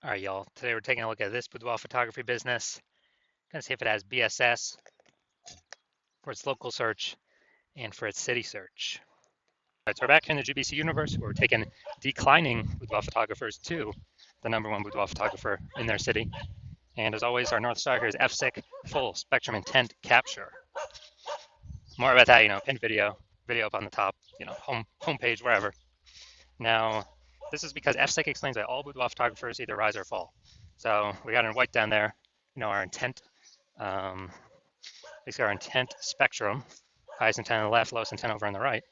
All right, y'all. Today we're taking a look at this boudoir photography business. Gonna see if it has BSS for its local search and for its city search. All right, so we're back here in the GBC universe where we're taking declining boudoir photographers to the #1 boudoir photographer in their city. And as always, our North Star here is FSIC, full spectrum intent capture. More about that, pinned video up on the top, homepage, wherever. Now, this is because FSIC explains that all boudoir photographers either rise or fall. So we got in white down there, our intent, basically our intent spectrum, highest intent on the left, lowest intent over on the right.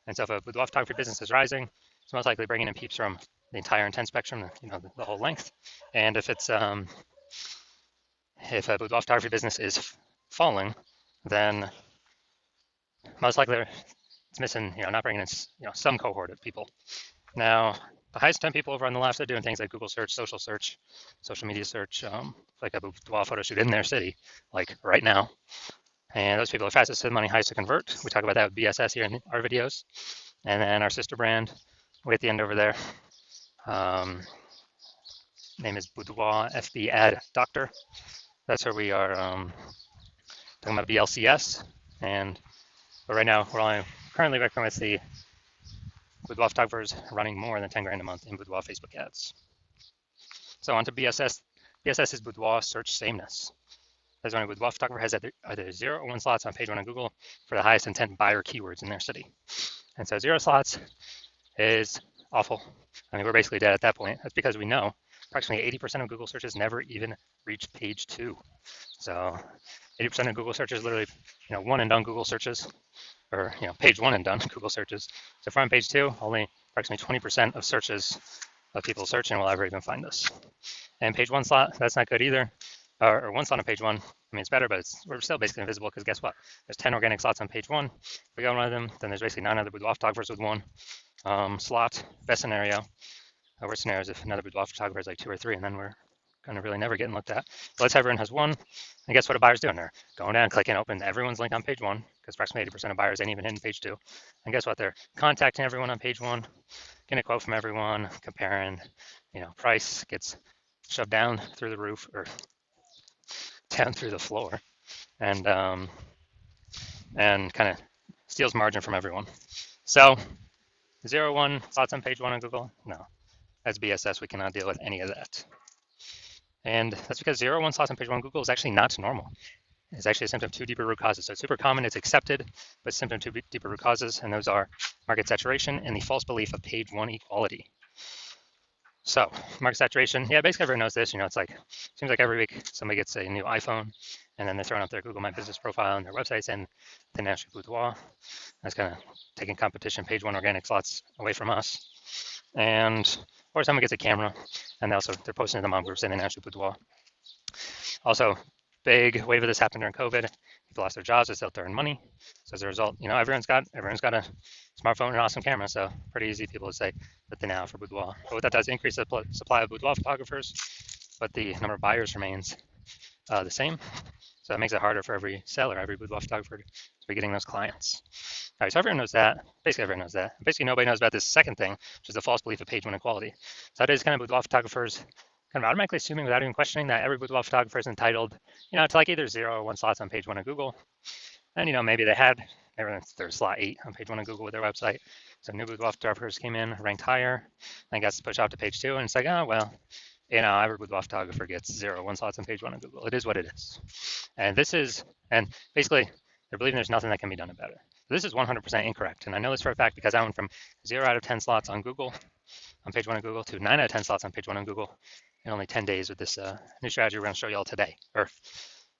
And so if a boudoir photography business is rising, it's most likely bringing in peeps from the entire intent spectrum, the whole length. And if a boudoir photography business is falling, then most likely it's missing, not bringing in, some cohort of people. Now, the highest 10 people over on the left are doing things like Google search, social media search, like a boudoir photo shoot in their city, like right now. And those people are fastest to money, highest to convert. We talk about that with BSS here in our videos. And then our sister brand, way at the end over there, name is Boudoir FB Ad Doctor. That's where we are talking about BLCS. But right now, we're only currently working with the boudoir photographers running more than 10 grand a month in boudoir Facebook ads. So on to BSS. BSS is boudoir search sameness. As when a boudoir photographer has either 0 or 1 slots on page 1 on Google for the highest intent buyer keywords in their city. And so 0 slots is awful. I mean, we're basically dead at that point. That's because we know approximately 80% of Google searches never even reach page 2. So 80% of Google searches literally, one and done Google searches, or page 1 and done Google searches. So if we're on page 2, only approximately 20% of searches of people searching will ever even find us. And page 1 slot, that's not good either. Or 1 slot on page 1. I mean, it's better, but we're still basically invisible because guess what? There's 10 organic slots on page 1. If we go on one of them, then there's basically 9 other boudoir photographers with 1 slot. Best scenario. Worst scenario is if another boudoir photographer is like 2 or 3, and then we're going to really never getting looked at. But let's say everyone has 1. And guess what a buyer's doing? They're going down, clicking open everyone's link on page 1, because approximately 80% of buyers ain't even hitting page 2. And guess what? They're contacting everyone on page 1, getting a quote from everyone, comparing, price gets shoved down through the roof, or down through the floor, and kind of steals margin from everyone. So 0, 1 slots on page 1 on Google, no, that's BSS. We cannot deal with any of that. And that's because 0, 1 slots on page 1 on Google is actually not normal. It's actually a symptom of 2 deeper root causes. So it's super common, it's accepted, but symptom of 2 deeper root causes, and those are market saturation and the false belief of page 1 equality. So market saturation, yeah, basically everyone knows this. It's like, seems like every week somebody gets a new iPhone, and then they're throwing up their Google My Business profile and their websites and the National Boudoir. That's kind of taking competition, page 1 organic slots away from us. Or someone gets a camera, and they're posting to the mom groups in the National Boudoir. Also, big wave of this happened during COVID. People lost their jobs, they still have to earn money. So as a result, everyone's got a smartphone and an awesome camera. So pretty easy people to say that they now for boudoir. But what that does, increase the supply of boudoir photographers, but the number of buyers remains the same. So it makes it harder for every seller, every boudoir photographer to be getting those clients. All right, so everyone knows that. Basically everyone knows that. Basically nobody knows about this second thing, which is the false belief of page 1 equality. So that is kind of boudoir photographers kind of automatically assuming without even questioning that every boudoir photographer is entitled, to like either 0 or 1 slots on page 1 of Google. And, maybe they had their slot 8 on page 1 of Google with their website. So new boudoir photographers came in, ranked higher, and got pushed out to page 2. And it's like, oh, well, every boudoir photographer gets 0, 1 slots on page 1 of Google. It is what it is. And basically, they're believing there's nothing that can be done about it. This is 100% incorrect. And I know this for a fact because I went from 0 out of 10 slots on Google, on page 1 of Google, to 9 out of 10 slots on page 1 of Google in only 10 days with this new strategy we're going to show you all today, or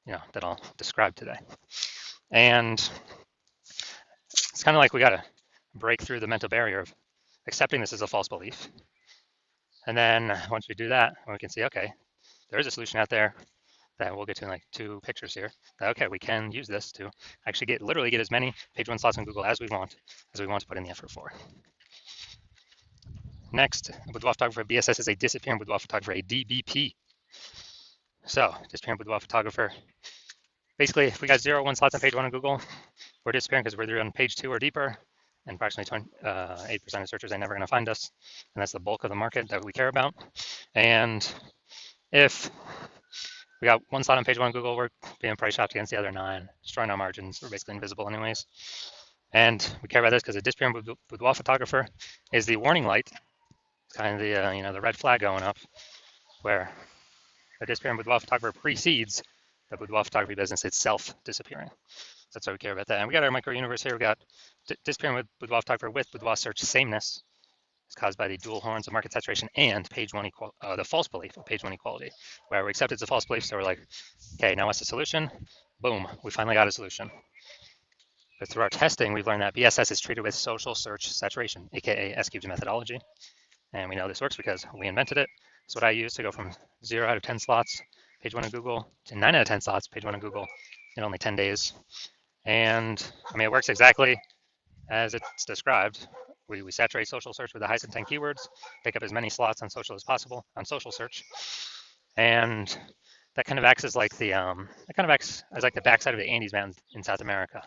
that I'll describe today. And it's kind of like we got to break through the mental barrier of accepting this as a false belief. And then once we do that, we can see, okay, there is a solution out there that we'll get to in like 2 pictures here. That, okay, we can use this to actually literally get as many page 1 slots on Google as we want to put in the effort for. Next, a boudoir photographer BSS is a disappearing boudoir photographer, a DBP. So, disappearing boudoir photographer. Basically, if we got 0, 1 slots on page 1 on Google, we're disappearing because we're either on page 2 or deeper, and approximately 8% of searchers are never going to find us, and that's the bulk of the market that we care about. And if we got one slot on page one of Google, we're being price shopped against the other 9, destroying our margins. We're basically invisible anyways. And we care about this because the disappearing boudoir photographer is the warning light. It's kind of the the red flag going up, where the disappearing boudoir photographer precedes the boudoir photography business itself disappearing. So that's why we care about that. And we got our micro universe here. We got disappearing with boudoir photographer with boudoir search sameness. It's caused by the dual horns of market saturation and page one the false belief of page one equality, where we accept it's a false belief. So we're like, okay, now what's the solution? Boom, we finally got a solution. But through our testing, we've learned that BSS is treated with social search saturation, aka S-cubed methodology. And we know this works because we invented it. It's what I use to go from 0 out of 10 slots, page one of Google, to 9 out of 10 slots, page one of Google, in only 10 days. And I mean, it works exactly as it's described. We saturate social search with the highest intent keywords, pick up as many slots on social as possible on social search, and that kind of acts as like the backside of the Andes Mountains in South America,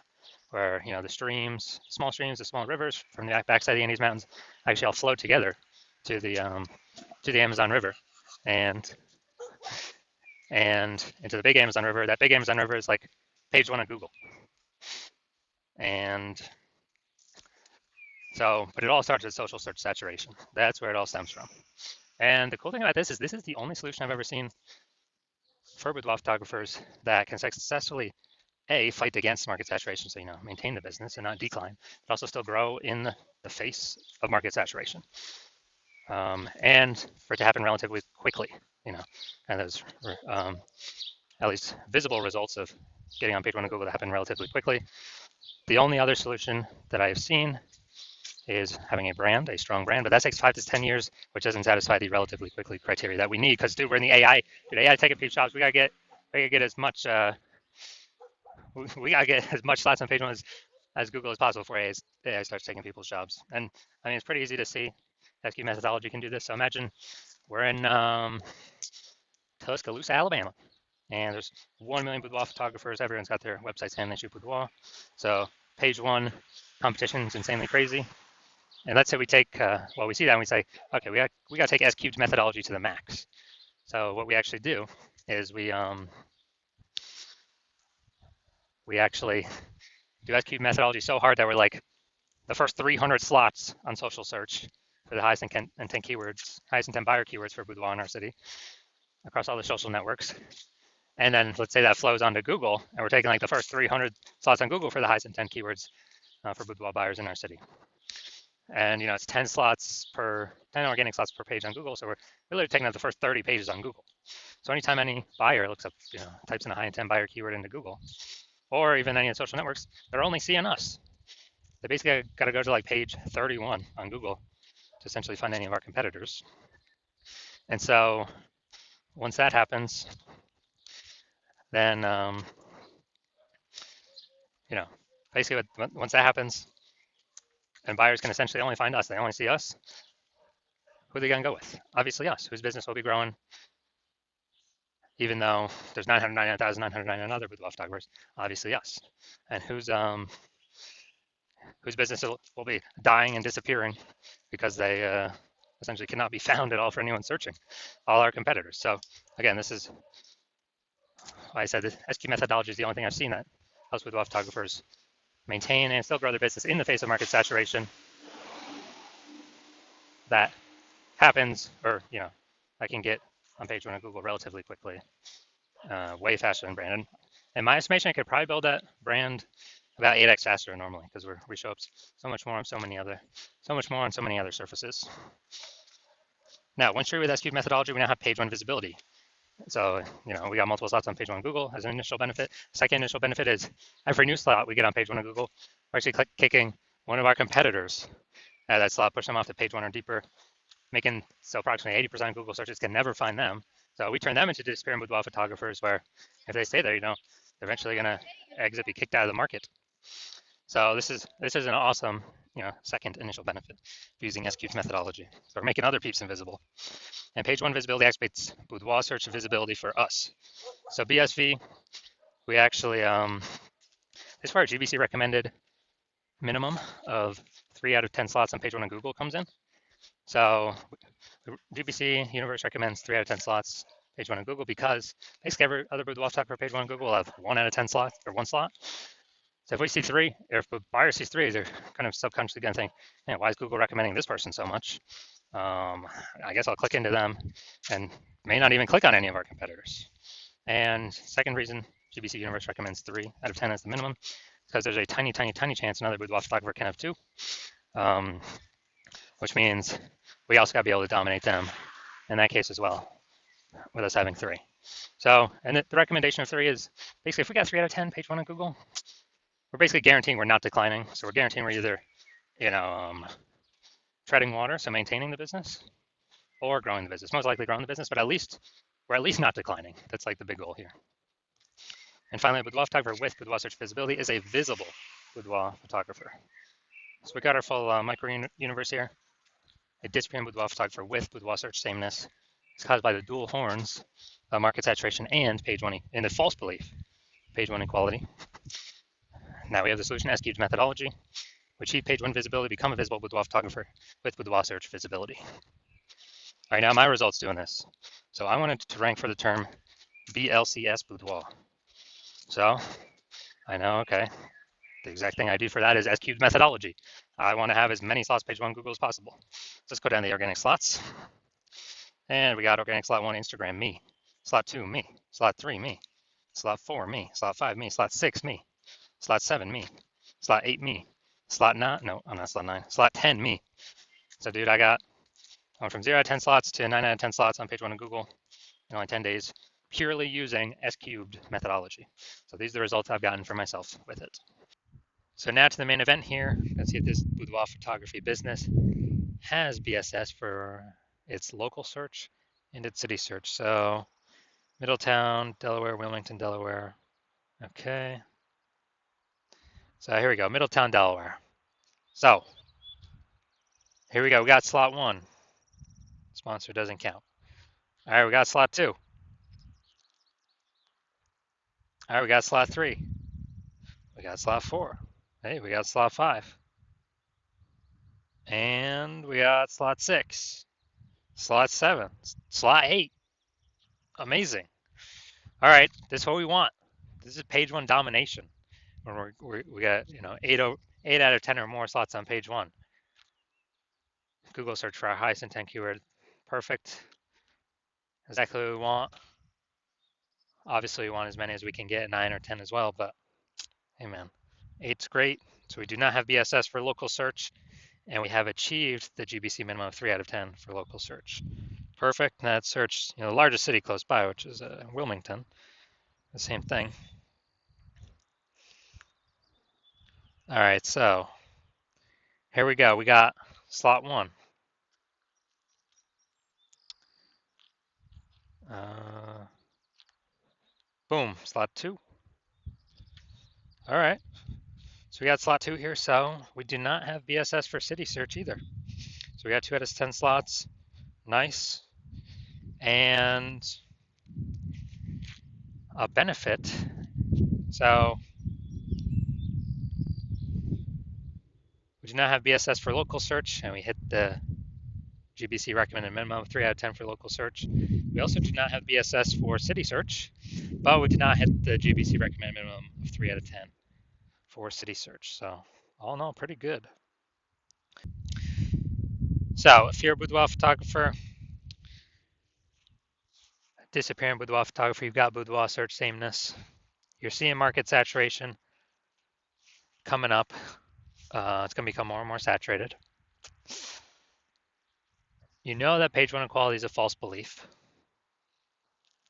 where the streams, small streams, the small rivers from the backside of the Andes Mountains actually all flow together to the Amazon River, and into the big Amazon River. That big Amazon River is like page one of Google, and so, but it all starts with social search saturation. That's where it all stems from. And the cool thing about this is the only solution I've ever seen for boudoir photographers that can successfully fight against market saturation, so maintain the business and not decline, but also still grow in the face of market saturation, and for it to happen relatively quickly, and those at least visible results of getting on page one of Google to happen relatively quickly. The only other solution that I have seen is having a strong brand, but that takes 5 to 10 years, which doesn't satisfy the relatively quickly criteria that we need. Because dude, we're in the AI. Dude, AI taking peep shops. We gotta get as much. We gotta get as much slots on page one as Google as possible before AI starts taking people's jobs. And I mean, it's pretty easy to see. SQ methodology can do this. So imagine we're in Tuscaloosa, Alabama, and there's 1 million boudoir photographers. Everyone's got their websites and they shoot boudoir. So page one competition is insanely crazy. And let's say we take, we see that and we say, okay, we got to take S-cubed methodology to the max. So what we actually do is we actually do S-cubed methodology so hard that we're like the first 300 slots on social search for the highest intent keywords, highest intent buyer keywords for boudoir in our city across all the social networks. And then let's say that flows onto Google, and we're taking like the first 300 slots on Google for the highest intent keywords for boudoir buyers in our city. And it's 10 organic slots per page on Google. So we're really taking up the first 30 pages on Google. So anytime any buyer looks up, types in a high intent buyer keyword into Google, or even any of the social networks, they're only seeing us. They basically got to go to like page 31 on Google to essentially find any of our competitors. And so once that happens, then basically once that happens, and buyers can essentially only find us. They only see us. Who are they going to go with? Obviously us, whose business will be growing, even though there's 999,999 other boudoir photographers. Obviously us. And whose business will be dying and disappearing because they essentially cannot be found at all for anyone searching. All our competitors. So again, this is why I said the SQ methodology is the only thing I've seen that helps boudoir photographers maintain and still grow their business in the face of market saturation. That happens, or I can get on page one of Google relatively quickly, way faster than Brandon. In my estimation, I could probably build that brand about 8x faster normally because we show up so much more on so many other surfaces. Now, once you're with SQ methodology, we now have page one visibility. So, we got multiple slots on page one of Google as an initial benefit. Second initial benefit is every new slot we get on page one of Google, we're actually kicking one of our competitors at that slot, push them off to page one or deeper, making so approximately 80% of Google searches can never find them. So we turn them into disappearing boudoir photographers where if they stay there, they're eventually going to exit, be kicked out of the market. So this is an awesome, second initial benefit of using S-cubed methodology. So we're making other peeps invisible. And page one visibility activates boudoir search visibility for us. So BSV, we actually, this is where our GBC recommended minimum of 3 out of 10 slots on page one on Google comes in. So the GBC universe recommends 3 out of 10 slots page one on Google because basically every other boudoir photographer page one on Google will have 1 out of 10 slots or one slot. So if we see three, or if a buyer sees three, they're kind of subconsciously going to think, man, why is Google recommending this person so much? I guess I'll click into them and may not even click on any of our competitors. And second reason GBC Universe recommends 3 out of 10 as the minimum, because there's a tiny, tiny, tiny chance another boudoir photographer can have two, which means we also got to be able to dominate them in that case as well, with us having three. So, and the recommendation of three is basically if we got 3 out of 10 page one on Google, we're basically guaranteeing we're not declining. So we're guaranteeing we're either, treading water, so maintaining the business, or growing the business. Most likely growing the business, but at least we're at least not declining. That's like the big goal here. And finally, a boudoir photographer with boudoir search visibility is a visible boudoir photographer. So we got our full micro universe here. A disappearing boudoir photographer with boudoir search sameness is caused by the dual horns of market saturation and page one, and the false belief, page one equality. Now we have the solution S-cubed methodology. We achieve page one visibility, become a visible boudoir photographer with boudoir search visibility. All right, now my results doing this. So I wanted to rank for the term BLCS boudoir. So I know, okay, the exact thing I do for that is S-cubed methodology. I want to have as many slots page one Google as possible. Let's go down the organic slots. And we got organic slot 1, Instagram, me. Slot 2, me. Slot 3, me. Slot 4, me. Slot 5, me. Slot 6, me. Slot 7, me. Slot 8, me. Slot 9, no, I'm not slot 9. Slot 10, me. So, dude, I went from 0 out of 10 slots to 9 out of 10 slots on page one of Google in only 10 days, purely using S-cubed methodology. So these are the results I've gotten for myself with it. So now to the main event here. Let's see if this boudoir photography business has BSS for its local search and its city search. So Middletown, Delaware, Wilmington, Delaware. Okay. So here we go, Middletown, Delaware. So here we go, we got slot 1. Sponsor doesn't count. All right, we got slot 2. All right, we got slot 3. We got slot 4. Hey, we got slot 5. And we got slot 6. Slot 7. Slot 8. Amazing. All right, this is what we want. This is page one domination. When we got 8 out of 10 or more slots on page one. Google search for our highest intent keyword. Perfect. Exactly what we want. Obviously, we want as many as we can get, 9 or 10 as well, but hey man, 8's great. So we do not have BSS for local search, and we have achieved the GBC minimum of 3 out of 10 for local search. Perfect. And that search, the largest city close by, which is Wilmington, the same thing. All right, so here we go. We got slot 1. Boom, slot 2. All right, so we got slot 2 here. So we do not have BSS for city search either. So we got 2 out of 10 slots. Nice. And a benefit. So we do not have BSS for local search, and we hit the GBC recommended minimum of 3 out of 10 for local search. We also do not have BSS for city search, but we did not hit the GBC recommended minimum of 3 out of 10 for city search. So all in all, pretty good. So if you're a boudoir photographer, disappearing boudoir photographer, you've got boudoir search sameness. You're seeing market saturation coming up. It's going to become more and more saturated. You know that page one equality is a false belief.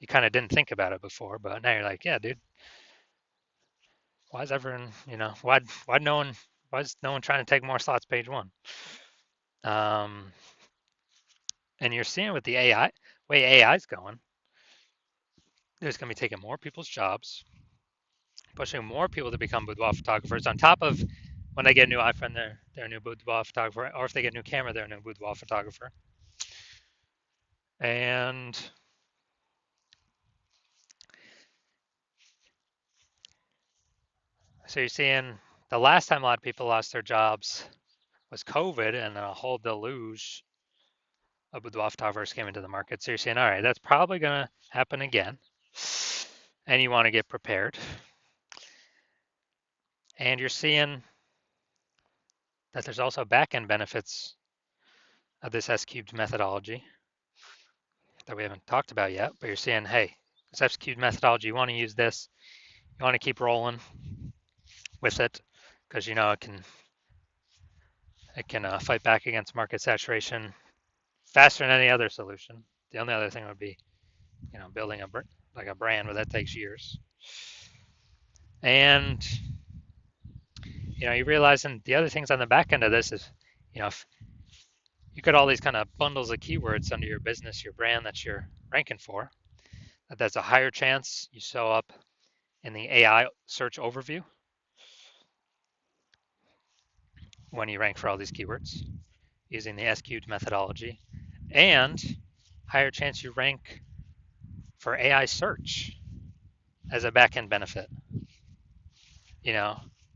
You kind of didn't think about it before, but now you're like, yeah, dude. Why is everyone, why is no one trying to take more slots page one? And you're seeing with the AI, way AI's going, there's going to be taking more people's jobs, pushing more people to become boudoir photographers on top of when they get a new iPhone, they're a new boudoir photographer, or if they get a new camera, they're a new boudoir photographer. And so you're seeing the last time a lot of people lost their jobs was COVID and a whole deluge a boudoir photographer came into the market. So you're saying, all right, that's probably going to happen again. And you want to get prepared. And you're seeing that there's also back-end benefits of this S-cubed methodology that we haven't talked about yet, but you're seeing, hey, this S-cubed methodology, you want to use this, you want to keep rolling with it because you know it can fight back against market saturation faster than any other solution. The only other thing would be, building a brand, but that takes years. And you realizing the other things on the back end of this is, if you got all these kind of bundles of keywords under your business, your brand that you're ranking for, that's a higher chance you show up in the AI search overview when you rank for all these keywords using the S-cubed methodology, and higher chance you rank for AI search as a back-end benefit.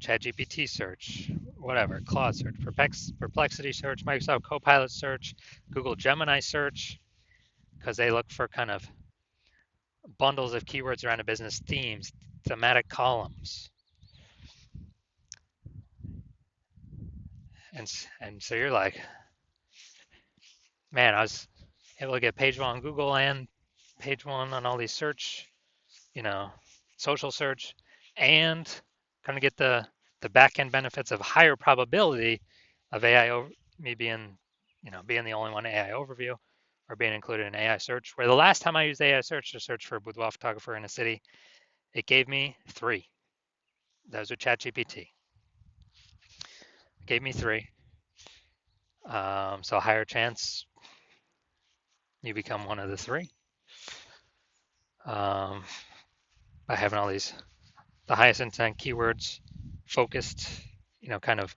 ChatGPT search, whatever, Claude search, Perplexity search, Microsoft Copilot search, Google Gemini search, because they look for kind of bundles of keywords around a business, themes, thematic columns. And so you're like, man, I was able to get page one on Google and page one on all these search, social search, and kind of get the back end benefits of higher probability of AI me being the only one AI overview or being included in AI search. Where the last time I used AI search to search for a boudoir photographer in a city, it gave me 3. Those are ChatGPT. It gave me 3. So higher chance you become one of the 3 by having all these the highest intent keywords focused, kind of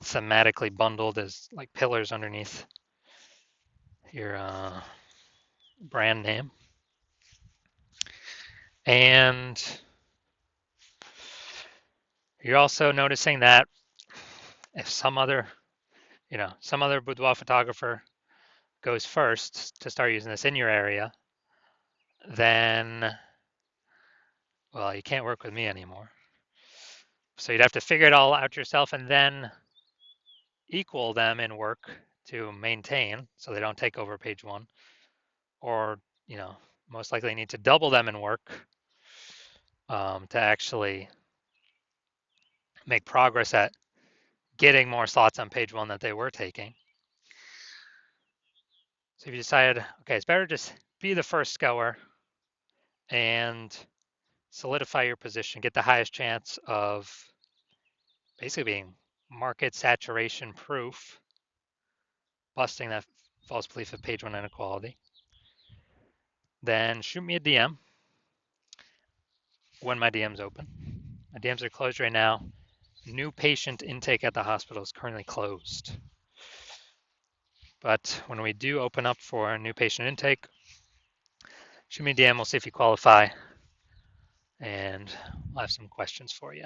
thematically bundled as like pillars underneath your brand name. And you're also noticing that if some other boudoir photographer goes first to start using this in your area, then, well, you can't work with me anymore. So you'd have to figure it all out yourself and then equal them in work to maintain so they don't take over page one, or, most likely need to double them in work to actually make progress at getting more slots on page one that they were taking. So if you decide, okay, it's better just be the first goer and solidify your position, get the highest chance of basically being market saturation proof, busting that false belief of page one inequality, then shoot me a DM when my DM's open. My DMs are closed right now. New patient intake at the hospital is currently closed. But when we do open up for a new patient intake, shoot me a DM, we'll see if you qualify, and I'll have some questions for you.